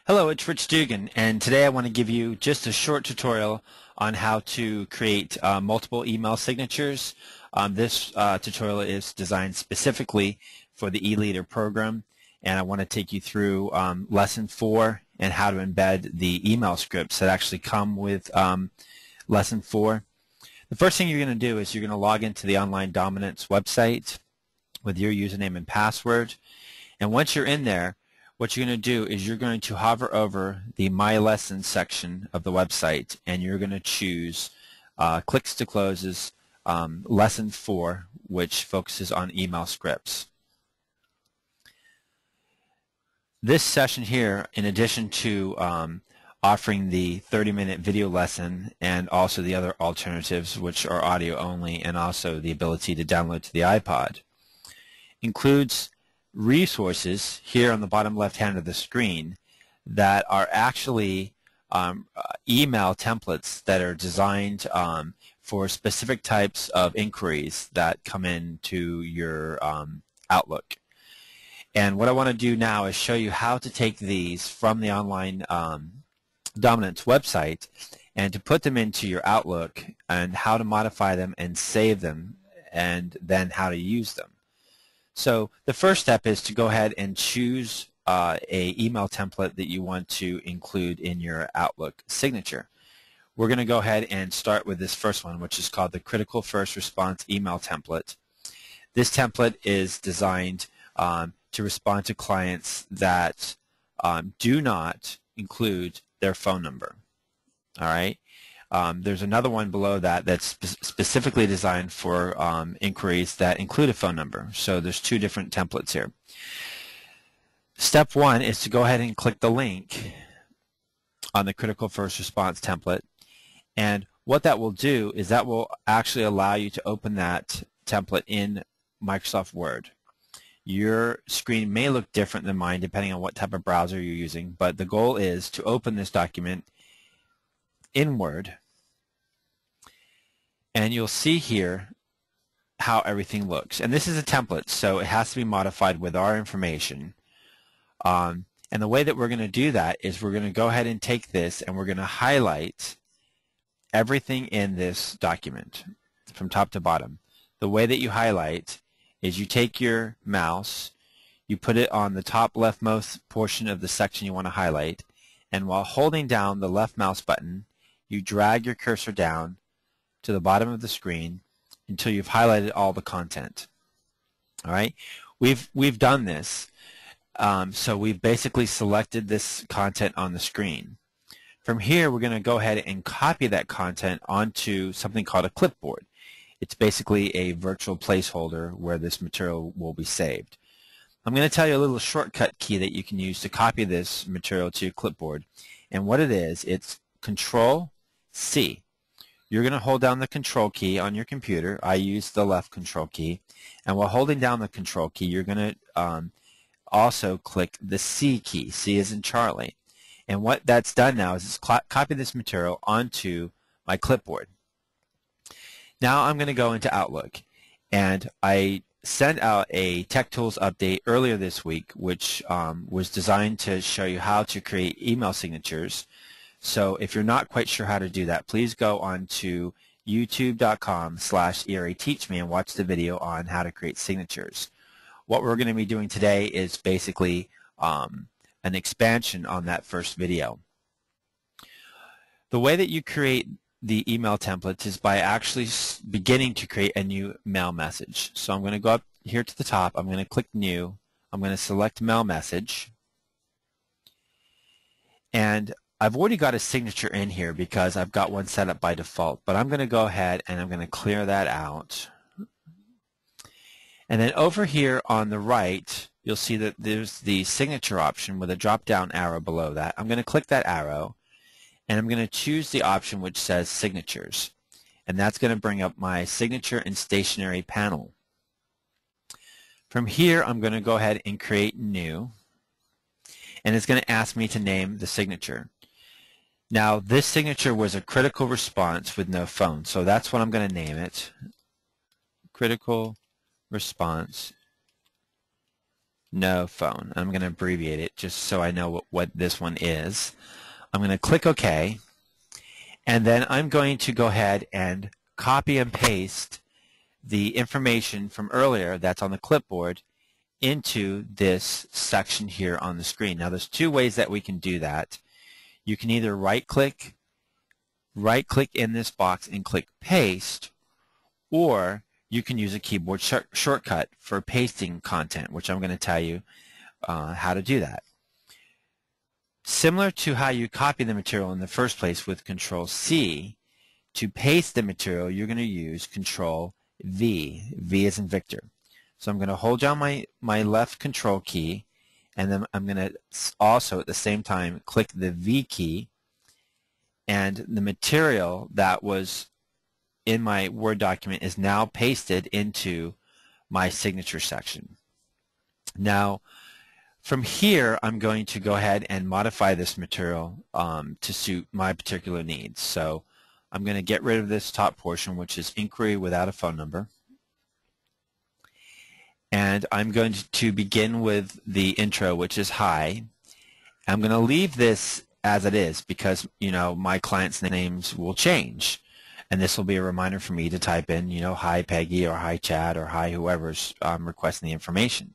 Hello, it's Rich Dugan, and today I want to give you just a short tutorial on how to create multiple email signatures. This tutorial is designed specifically for the eLeader program, and I want to take you through Lesson 4 and how to embed the email scripts that actually come with Lesson 4. The first thing you're going to do is you're going to log into the Online Dominance website with your username and password, and once you're in there, what you're going to do is you're going to hover over the My Lessons section of the website, and you're going to choose Clicks to Closes Lesson 4, which focuses on email scripts. This session here, in addition to offering the 30-minute video lesson and also the other alternatives, which are audio only, and also the ability to download to the iPod, includes resources here on the bottom left hand of the screen that are actually email templates that are designed for specific types of inquiries that come into your Outlook. And what I want to do now is show you how to take these from the Online Dominance website and to put them into your Outlook, and how to modify them and save them, and then how to use them. So the first step is to go ahead and choose a email template that you want to include in your Outlook signature. We're going to go ahead and start with this first one, which is called the Critical First Response Email Template. This template is designed to respond to clients that do not include their phone number. All right. There's another one below that that's specifically designed for inquiries that include a phone number. So there's two different templates here. Step one is to go ahead and click the link on the Critical First Response template. And what that will do is that will actually allow you to open that template in Microsoft Word. Your screen may look different than mine depending on what type of browser you're using, but the goal is to open this document in Word, and you'll see here how everything looks. And this is a template, so it has to be modified with our information. And the way that we're going to do that is we're going to go ahead and take this and we're going to highlight everything in this document from top to bottom. The way that you highlight is you take your mouse, you put it on the top leftmost portion of the section you want to highlight, and while holding down the left mouse button, you drag your cursor down to the bottom of the screen until you've highlighted all the content. All right, we've done this. So we've basically selected this content on the screen. From here, we're going to go ahead and copy that content onto something called a clipboard. It's basically a virtual placeholder where this material will be saved. I'm going to tell you a little shortcut key that you can use to copy this material to your clipboard. And what it is, it's Control-C. You're going to hold down the Control key on your computer. I use the left Control key. And while holding down the Control key, you're going to also click the C key. C as in Charlie. And what that's done now is it's copy this material onto my clipboard. Now I'm going to go into Outlook. And I sent out a Tech Tools update earlier this week, which was designed to show you how to create email signatures. So if you're not quite sure how to do that, please go on to youtube.com/erateachme and watch the video on how to create signatures. What we're going to be doing today is basically an expansion on that first video. The way that you create the email templates is by actually beginning to create a new mail message. So I'm going to go up here to the top. I'm going to click New. I'm going to select Mail Message. And I've already got a signature in here because I've got one set up by default. But I'm going to go ahead and I'm going to clear that out. And then over here on the right, you'll see that there's the signature option with a drop-down arrow below that. I'm going to click that arrow. And I'm going to choose the option which says Signatures. And that's going to bring up my signature and stationery panel. From here, I'm going to go ahead and create New. And it's going to ask me to name the signature. Now, this signature was a critical response with no phone. So that's what I'm going to name it. Critical Response no phone. I'm going to abbreviate it just so I know what this one is. I'm going to click OK, and then I'm going to go ahead and copy and paste the information from earlier that's on the clipboard into this section here on the screen. Now there's two ways that we can do that. You can either right-click in this box and click paste, or you can use a keyboard shortcut for pasting content, which I'm going to tell you how to do that. Similar to how you copy the material in the first place with Control-C, to paste the material you're going to use Control-V, V as in Victor. So I'm going to hold down my left Control key, and then I'm going to also at the same time click the V key, and the material that was in my Word document is now pasted into my signature section. Now from here I'm going to go ahead and modify this material to suit my particular needs. So I'm going to get rid of this top portion, which is inquiry without a phone number. And I'm going to begin with the intro, which is hi. I'm going to leave this as it is because, you know, my clients' names will change. And this will be a reminder for me to type in, you know, hi Peggy or hi Chad or hi whoever's requesting the information.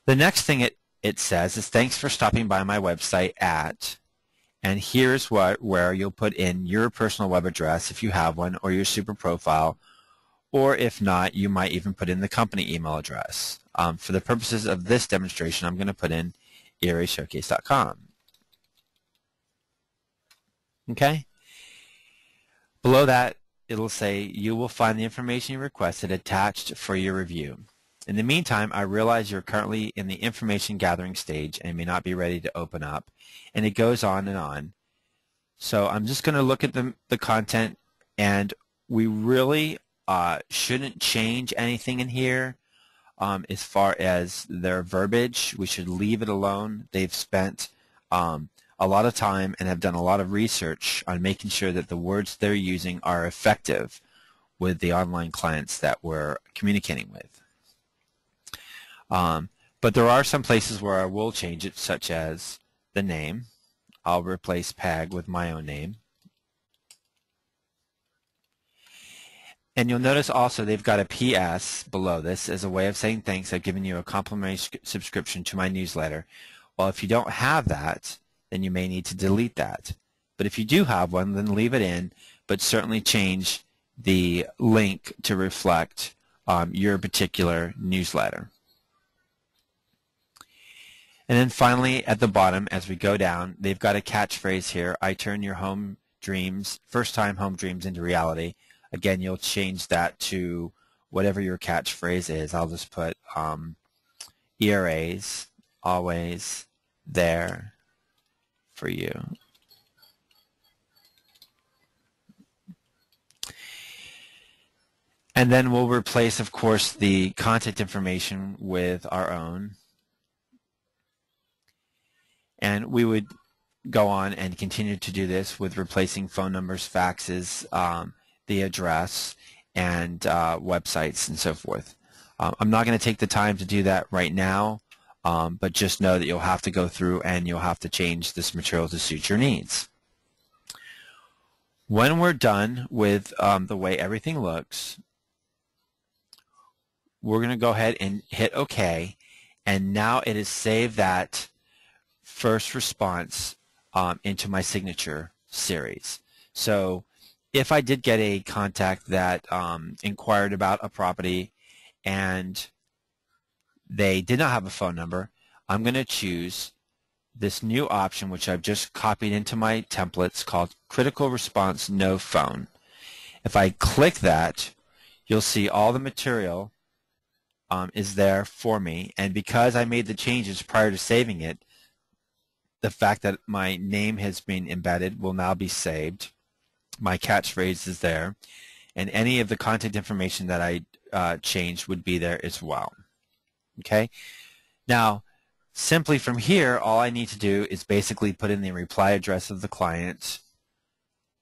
The next thing it says is thanks for stopping by my website at, and here's where you'll put in your personal web address if you have one, or your super profile, or if not, you might even put in the company email address. For the purposes of this demonstration, I'm going to put in erashowcase.com. Okay? Below that, it'll say you will find the information you requested attached for your review. In the meantime, I realize you're currently in the information gathering stage and may not be ready to open up, and it goes on and on. So I'm just going to look at the content, and we really shouldn't change anything in here as far as their verbiage. We should leave it alone. They've spent a lot of time and have done a lot of research on making sure that the words they're using are effective with the online clients that we're communicating with. But there are some places where I will change it, such as the name. I'll replace Peg with my own name. And you'll notice also they've got a PS below this as a way of saying thanks. I've given you a complimentary subscription to my newsletter. Well, if you don't have that, then you may need to delete that. But if you do have one, then leave it in, but certainly change the link to reflect your particular newsletter. And then finally, at the bottom, as we go down, they've got a catchphrase here. I turn your home dreams, first-time home dreams into reality. Again, you'll change that to whatever your catchphrase is. I'll just put ERAs, always there for you. And then we'll replace, of course, the contact information with our own. And we would go on and continue to do this with replacing phone numbers, faxes, the address, and websites and so forth. I'm not going to take the time to do that right now, but just know that you'll have to go through and you'll have to change this material to suit your needs. When we're done with the way everything looks, we're going to go ahead and hit OK, and now it has saved that first response into my signature series. So if I did get a contact that inquired about a property and they did not have a phone number, I'm going to choose this new option, which I've just copied into my templates, called Critical Response No Phone. If I click that, you'll see all the material is there for me, and because I made the changes prior to saving it, the fact that my name has been embedded will now be saved. My catchphrase is there, and any of the contact information that I changed would be there as well. Okay? Now, simply from here, all I need to do is basically put in the reply address of the client,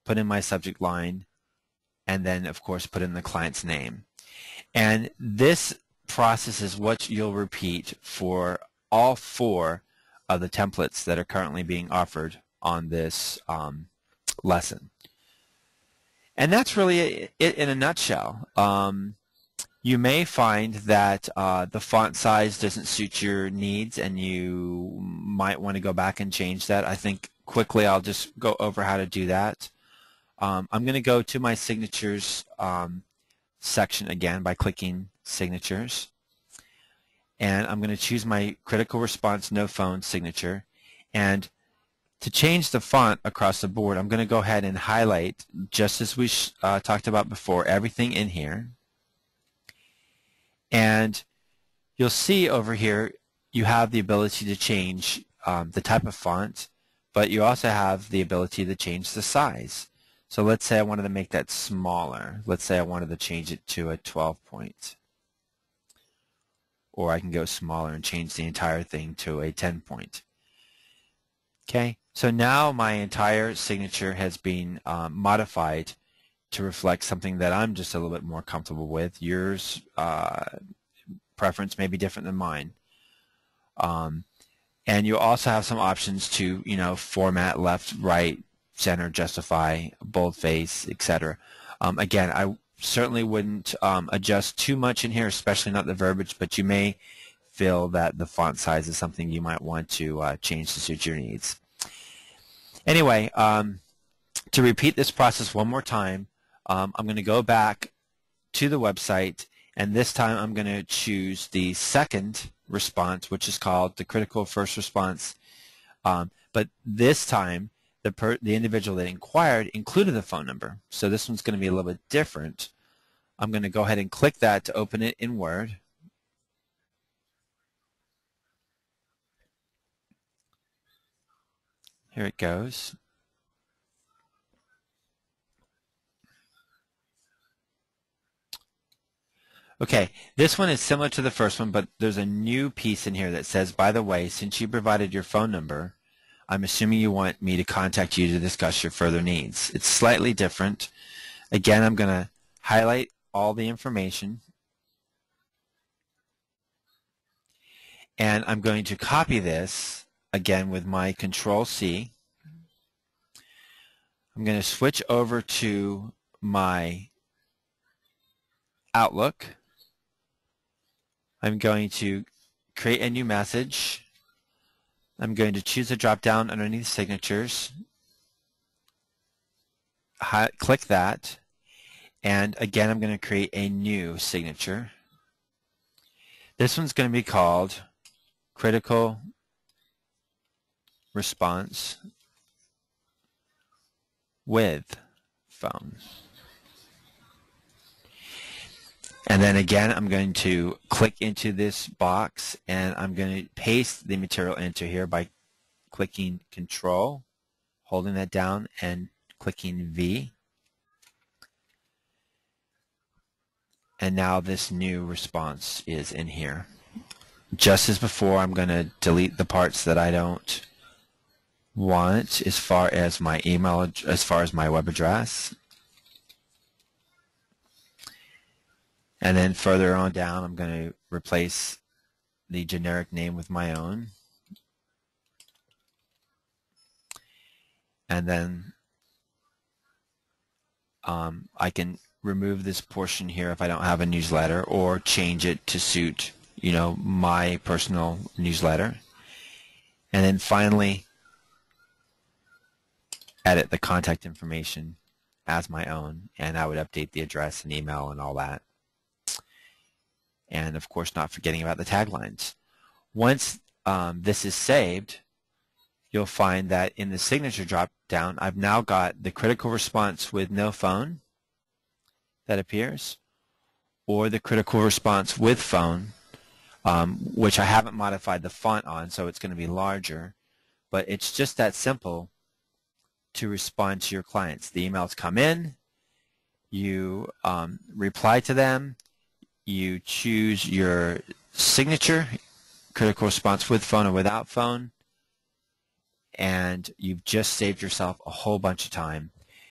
put in my subject line, and then, of course, put in the client's name. And this process is what you'll repeat for all 4 of the templates that are currently being offered on this lesson. And that's really it in a nutshell. You may find that the font size doesn't suit your needs, and you might want to go back and change that. I think quickly I'll just go over how to do that. I'm going to go to my signatures section again by clicking Signatures, and I'm going to choose my critical response no phone signature. And to change the font across the board, I'm going to go ahead and highlight, just as we talked about before, everything in here. And you'll see over here you have the ability to change the type of font, but you also have the ability to change the size. So let's say I wanted to make that smaller. Let's say I wanted to change it to a 12 point. Or I can go smaller and change the entire thing to a 10 point. Okay, so now my entire signature has been modified to reflect something that I'm just a little bit more comfortable with. Yours preference may be different than mine. And you also have some options to, format, left, right, center, justify, boldface, etc. Again, I certainly wouldn't adjust too much in here, especially not the verbiage, but you may feel that the font size is something you might want to change to suit your needs. Anyway, to repeat this process one more time, I'm going to go back to the website, and this time I'm going to choose the second response, which is called the critical first response. But this time, the individual that inquired included the phone number. So this one's going to be a little bit different. I'm going to go ahead and click that to open it in Word. Here it goes. Okay, this one is similar to the first one, but there's a new piece in here that says, by the way, since you provided your phone number, I'm assuming you want me to contact you to discuss your further needs. It's slightly different. Again, I'm going to highlight all the information, and I'm going to copy this again with my Control-C. I'm going to switch over to my Outlook. I'm going to create a new message. I'm going to choose a drop-down underneath Signatures. Click that. And again, I'm going to create a new signature. This one's going to be called Critical Response with Phone. And then again, I'm going to click into this box, and I'm going to paste the material into here by clicking Control, holding that down, and clicking V. And now this new response is in here. Just as before, I'm going to delete the parts that I don't want as far as my email, as far as my web address. And then further on down, I'm going to replace the generic name with my own. And then I can remove this portion here if I don't have a newsletter, or change it to suit, my personal newsletter. And then finally, edit the contact information as my own, and I would update the address and email and all that. And of course, not forgetting about the taglines. Once this is saved, you'll find that in the signature drop down, I've now got the critical response with no phone that appears, or the critical response with phone, which I haven't modified the font on, so it's going to be larger. But it's just that simple to respond to your clients. The emails come in, you reply to them, you choose your signature, critical response with phone or without phone, and you've just saved yourself a whole bunch of time